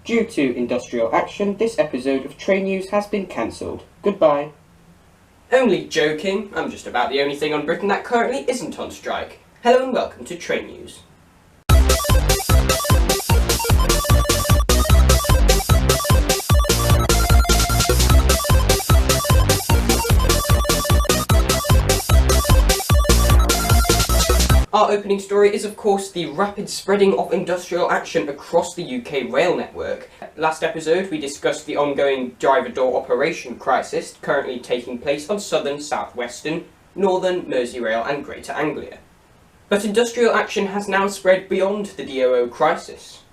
Due to industrial action, this episode of Train News has been cancelled. Goodbye. Only joking. I'm just about the only thing on Britain that currently isn't on strike. Hello and welcome to Train News. Our opening story is of course the rapid spreading of industrial action across the UK rail network. Last episode we discussed the ongoing driver door operation crisis currently taking place on southern, southwestern, northern, Merseyrail and Greater Anglia. But industrial action has now spread beyond the DOO crisis.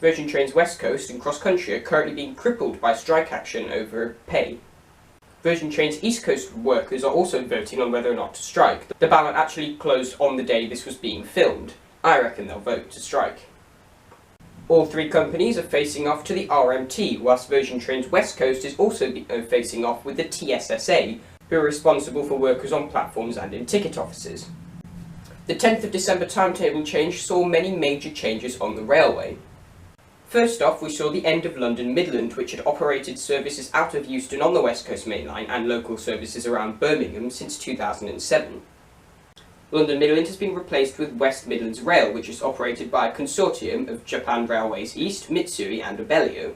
Virgin Trains West Coast and CrossCountry are currently being crippled by strike action over pay. Virgin Trains East Coast workers are also voting on whether or not to strike. The ballot actually closed on the day this was being filmed. I reckon they'll vote to strike. All three companies are facing off to the RMT, whilst Virgin Trains West Coast is also facing off with the TSSA, who are responsible for workers on platforms and in ticket offices. The 10th of December timetable change saw many major changes on the railway. First off, we saw the end of London Midland, which had operated services out of Euston on the West Coast Main Line and local services around Birmingham since 2007. London Midland has been replaced with West Midlands Rail, which is operated by a consortium of Japan Railways East, Mitsui and Abellio.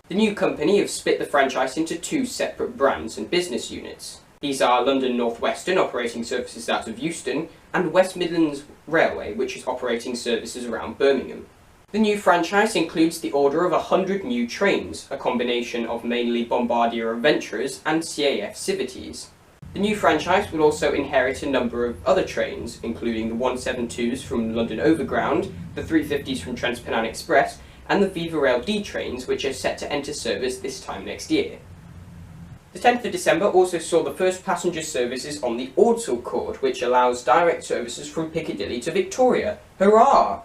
The new company have split the franchise into two separate brands and business units. These are London North Western, operating services out of Euston, and West Midlands Railway, which is operating services around Birmingham. The new franchise includes the order of 100 new trains, a combination of mainly Bombardier Adventurers and CAF Civities. The new franchise will also inherit a number of other trains, including the 172s from London Overground, the 350s from Transpennine Express, and the Viva Rail D trains, which are set to enter service this time next year. The 10th of December also saw the first passenger services on the Ordsall Chord, which allows direct services from Piccadilly to Victoria. Hurrah!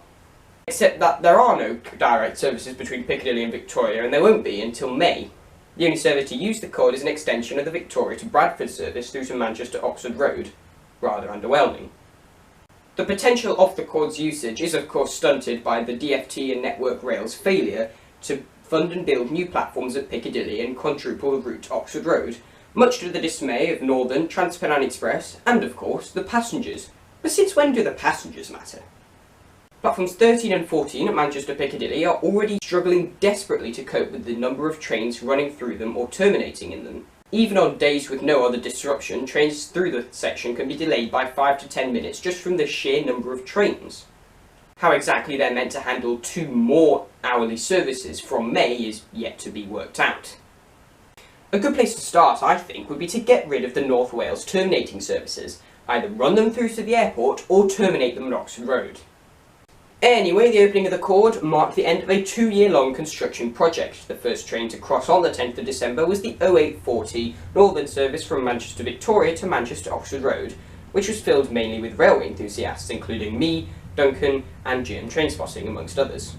Except that there are no direct services between Piccadilly and Victoria, and there won't be until May. The only service to use the chord is an extension of the Victoria to Bradford service through to Manchester Oxford Road. Rather underwhelming. The potential of the chord's usage is of course stunted by the DfT and Network Rail's failure to fund and build new platforms at Piccadilly and quadruple the route to Oxford Road, much to the dismay of Northern, Transpennine Express, and of course the passengers. But since when do the passengers matter? Platforms 13 and 14 at Manchester Piccadilly are already struggling desperately to cope with the number of trains running through them or terminating in them. Even on days with no other disruption, trains through the section can be delayed by 5 to 10 minutes just from the sheer number of trains. How exactly they're meant to handle 2 more hourly services from May is yet to be worked out. A good place to start, I think, would be to get rid of the North Wales terminating services. Either run them through to the airport or terminate them at Oxford Road. Anyway, the opening of the chord marked the end of a 2-year-long construction project. The first train to cross on the 10th of December was the 0840 Northern service from Manchester Victoria to Manchester Oxford Road, which was filled mainly with railway enthusiasts, including me, Duncan and Jim Trainspotting, amongst others.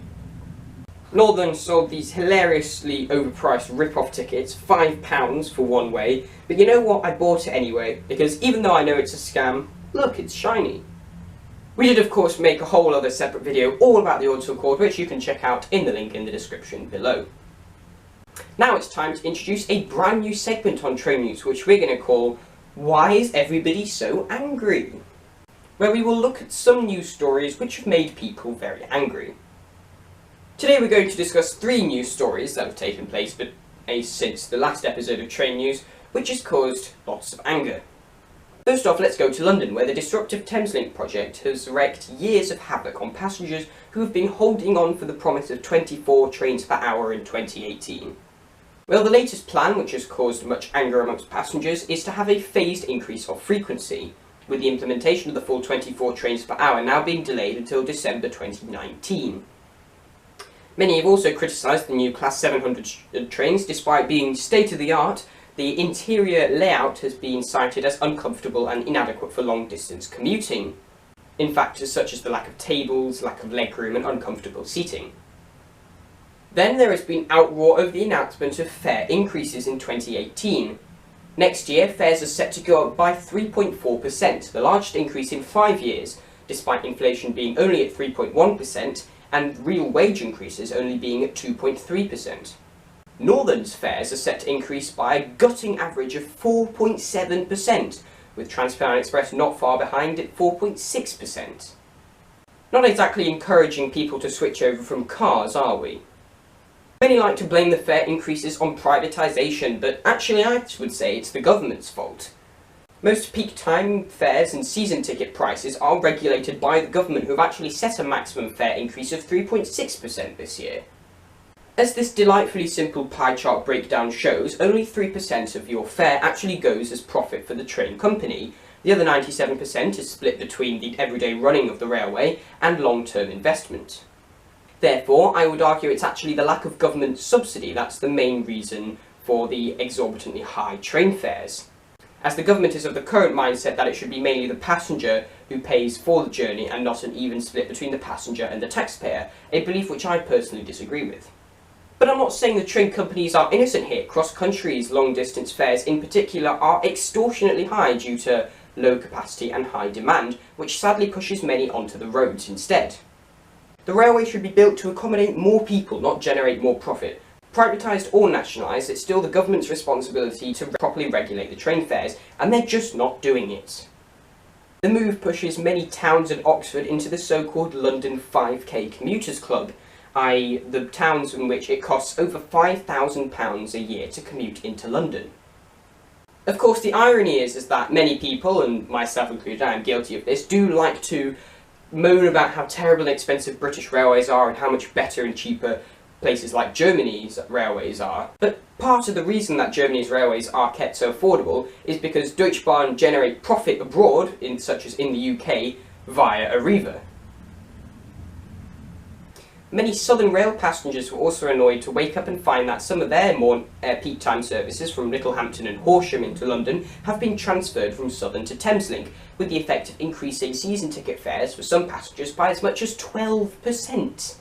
Northern sold these hilariously overpriced rip-off tickets, £5 for one way, but you know what, I bought it anyway, because even though I know it's a scam, look, it's shiny. We did of course make a whole other separate video all about the Ordsall Chord, which you can check out in the link in the description below. Now it's time to introduce a brand new segment on Train News, which we're going to call Why is Everybody So Angry? Where we will look at some news stories which have made people very angry. Today we're going to discuss 3 news stories that have taken place since the last episode of Train News, which has caused lots of anger. First off, let's go to London, where the disruptive Thameslink project has wreaked years of havoc on passengers who have been holding on for the promise of 24 trains per hour in 2018. Well, the latest plan, which has caused much anger amongst passengers, is to have a phased increase of frequency, with the implementation of the full 24 trains per hour now being delayed until December 2019. Many have also criticised the new Class 700 trains. Despite being state-of-the-art, the interior layout has been cited as uncomfortable and inadequate for long-distance commuting, in factors such as the lack of tables, lack of legroom and uncomfortable seating. Then there has been outroar over the announcement of fare increases in 2018. Next year, fares are set to go up by 3.4%, the largest increase in 5 years, despite inflation being only at 3.1%, and real wage increases only being at 2.3%. Northern's fares are set to increase by a gutting average of 4.7%, with Transparent Express not far behind at 4.6%. Not exactly encouraging people to switch over from cars, are we? Many like to blame the fare increases on privatisation, but actually I would say it's the government's fault. Most peak time fares and season ticket prices are regulated by the government, who have actually set a maximum fare increase of 3.6% this year. As this delightfully simple pie chart breakdown shows, only 3% of your fare actually goes as profit for the train company. The other 97% is split between the everyday running of the railway and long-term investment. Therefore, I would argue it's actually the lack of government subsidy that's the main reason for the exorbitantly high train fares, as the government is of the current mindset that it should be mainly the passenger who pays for the journey and not an even split between the passenger and the taxpayer, a belief which I personally disagree with. But I'm not saying the train companies are innocent here. Cross-country's long-distance fares in particular are extortionately high due to low capacity and high demand, which sadly pushes many onto the roads instead. The railway should be built to accommodate more people, not generate more profit. Privatised or nationalised, it's still the government's responsibility to properly regulate the train fares, and they're just not doing it. The move pushes many towns and Oxford into the so-called London 5k commuters club, i.e. the towns in which it costs over £5,000 a year to commute into London. Of course, the irony is that many people, and myself included, I am guilty of this, do like to moan about how terrible and expensive British railways are and how much better and cheaper places like Germany's railways are. But part of the reason that Germany's railways are kept so affordable is because Deutsche Bahn generate profit abroad, such as in the UK, via Arriva. Many Southern Rail passengers were also annoyed to wake up and find that some of their more peak time services from Littlehampton and Horsham into London have been transferred from Southern to Thameslink, with the effect of increasing season ticket fares for some passengers by as much as 12%.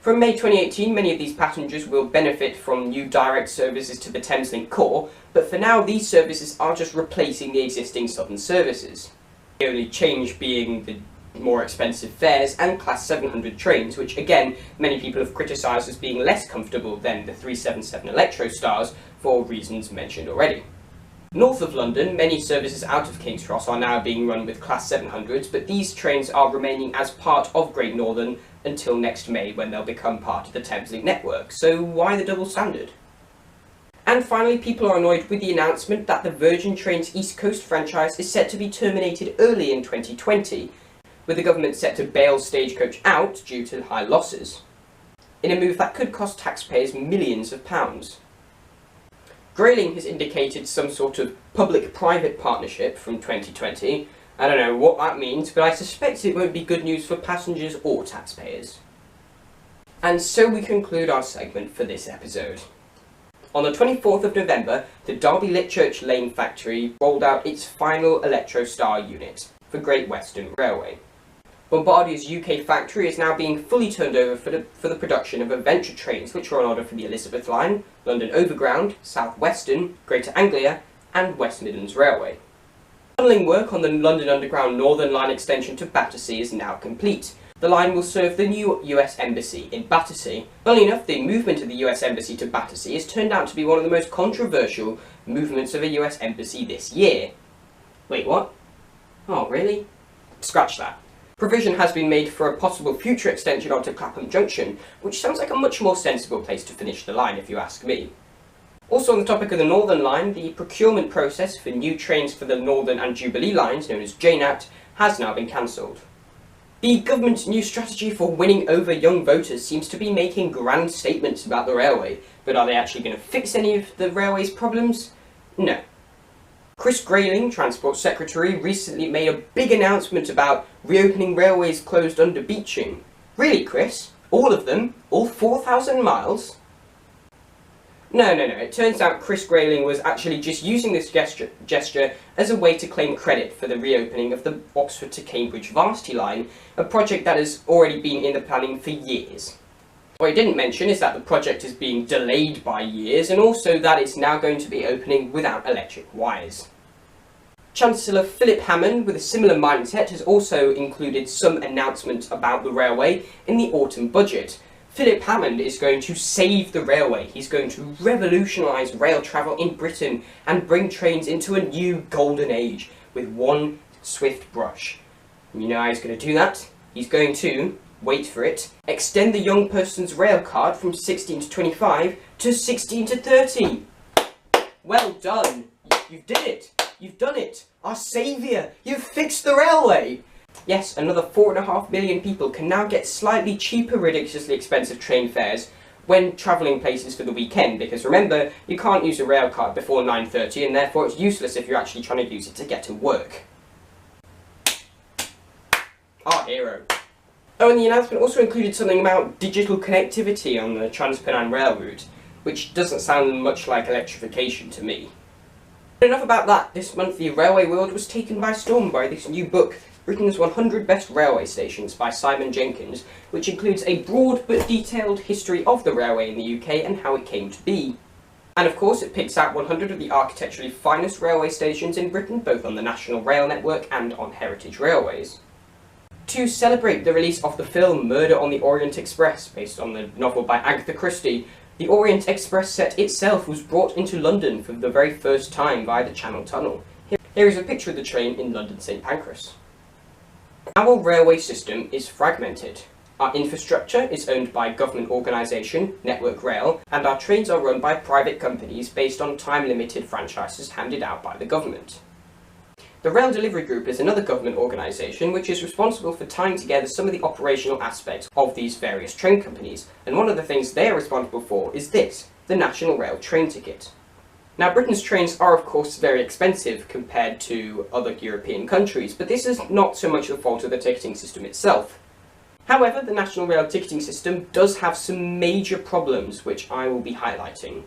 From May 2018, many of these passengers will benefit from new direct services to the Thameslink core, but for now these services are just replacing the existing Southern services. The only change being the more expensive fares and Class 700 trains, which again many people have criticised as being less comfortable than the 377 Electrostars for reasons mentioned already. North of London, many services out of King's Cross are now being run with Class 700s, but these trains are remaining as part of Great Northern until next May, when they'll become part of the Thameslink network. So why the double standard? And finally, people are annoyed with the announcement that the Virgin Trains East Coast franchise is set to be terminated early in 2020, with the government set to bail Stagecoach out due to high losses, in a move that could cost taxpayers millions of pounds. Grayling has indicated some sort of public-private partnership from 2020. I don't know what that means, but I suspect it won't be good news for passengers or taxpayers. And so we conclude our segment for this episode. On the 24th of November, the Derby Litchurch Lane factory rolled out its final Electrostar unit for Great Western Railway. Bombardier's UK factory is now being fully turned over for the production of adventure trains, which are on order for the Elizabeth Line, London Overground, South Western, Greater Anglia and West Midlands Railway. Tunnelling work on the London Underground Northern Line extension to Battersea is now complete. The line will serve the new US Embassy in Battersea. Funnily enough, the movement of the US Embassy to Battersea has turned out to be one of the most controversial movements of a US Embassy this year. Wait, what? Oh, really? Scratch that. Provision has been made for a possible future extension onto Clapham Junction, which sounds like a much more sensible place to finish the line if you ask me. Also on the topic of the Northern Line, the procurement process for new trains for the Northern and Jubilee lines, known as JNAT, has now been cancelled. The government's new strategy for winning over young voters seems to be making grand statements about the railway, but are they actually going to fix any of the railway's problems? No. Chris Grayling, Transport Secretary, recently made a big announcement about reopening railways closed under beaching. Really, Chris? All of them? All 4,000 miles? No. It turns out Chris Grayling was actually just using this gesture as a way to claim credit for the reopening of the Oxford to Cambridge Varsity line, a project that has already been in the planning for years. What he didn't mention is that the project is being delayed by years, and also that it's now going to be opening without electric wires. Chancellor Philip Hammond, with a similar mindset, has also included some announcements about the railway in the autumn budget. Philip Hammond is going to save the railway. He's going to revolutionise rail travel in Britain and bring trains into a new golden age with one swift brush. And you know how he's going to do that? He's going to, wait for it, extend the young person's rail card from 16 to 25 to 16 to 30. Well done. You did it. You've done it. Our saviour. You've fixed the railway. Yes, another 4.5 million people can now get slightly cheaper, ridiculously expensive train fares when travelling places for the weekend, because remember, you can't use a rail card before 9:30 and therefore it's useless if you're actually trying to use it to get to work. Our hero. Oh, and the announcement also included something about digital connectivity on the Trans-Pennine Rail route, which doesn't sound much like electrification to me. But enough about that. This month the railway world was taken by storm by this new book, Britain's 100 Best Railway Stations by Simon Jenkins, which includes a broad but detailed history of the railway in the UK and how it came to be. And of course it picks out 100 of the architecturally finest railway stations in Britain, both on the National Rail Network and on heritage railways. To celebrate the release of the film Murder on the Orient Express, based on the novel by Agatha Christie, the Orient Express set itself was brought into London for the very first time via the Channel Tunnel. Here is a picture of the train in London St Pancras. Our railway system is fragmented. Our infrastructure is owned by a government organisation, Network Rail, and our trains are run by private companies based on time-limited franchises handed out by the government. The Rail Delivery Group is another government organisation which is responsible for tying together some of the operational aspects of these various train companies, and one of the things they are responsible for is this, the National Rail Train Ticket. Now, Britain's trains are of course very expensive compared to other European countries, but this is not so much the fault of the ticketing system itself. However, the National Rail ticketing system does have some major problems which I will be highlighting.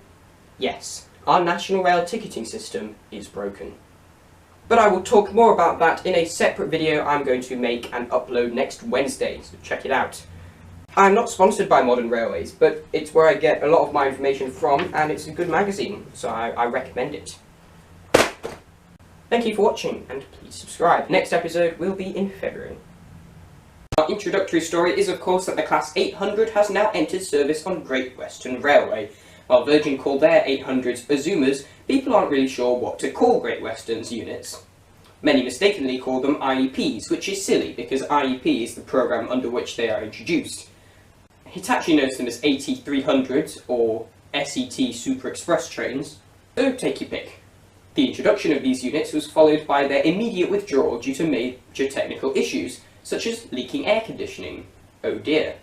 Yes, our National Rail ticketing system is broken. But I will talk more about that in a separate video I'm going to make and upload next Wednesday, so check it out. I'm not sponsored by Modern Railways, but it's where I get a lot of my information from, and it's a good magazine, so I recommend it. Thank you for watching, and please subscribe. Next episode will be in February. Our introductory story is of course that the Class 800 has now entered service on Great Western Railway. While Virgin call their 800s Azumas, people aren't really sure what to call Great Western's units. Many mistakenly call them IEPs, which is silly because IEP is the programme under which they are introduced. Hitachi knows them as AT300s or SET Super Express trains, so take your pick. The introduction of these units was followed by their immediate withdrawal due to major technical issues, such as leaking air conditioning. Oh dear.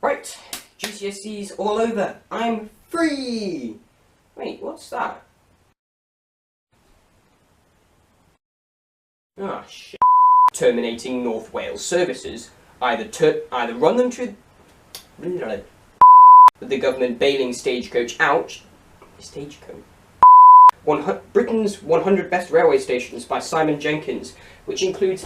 Right, GCSE's all over. I'm free! Wait, what's that? Ah, shit. Terminating North Wales services. Either run them to with the government bailing Stagecoach out. Stagecoach. Britain's 100 Best Railway Stations by Simon Jenkins, which includes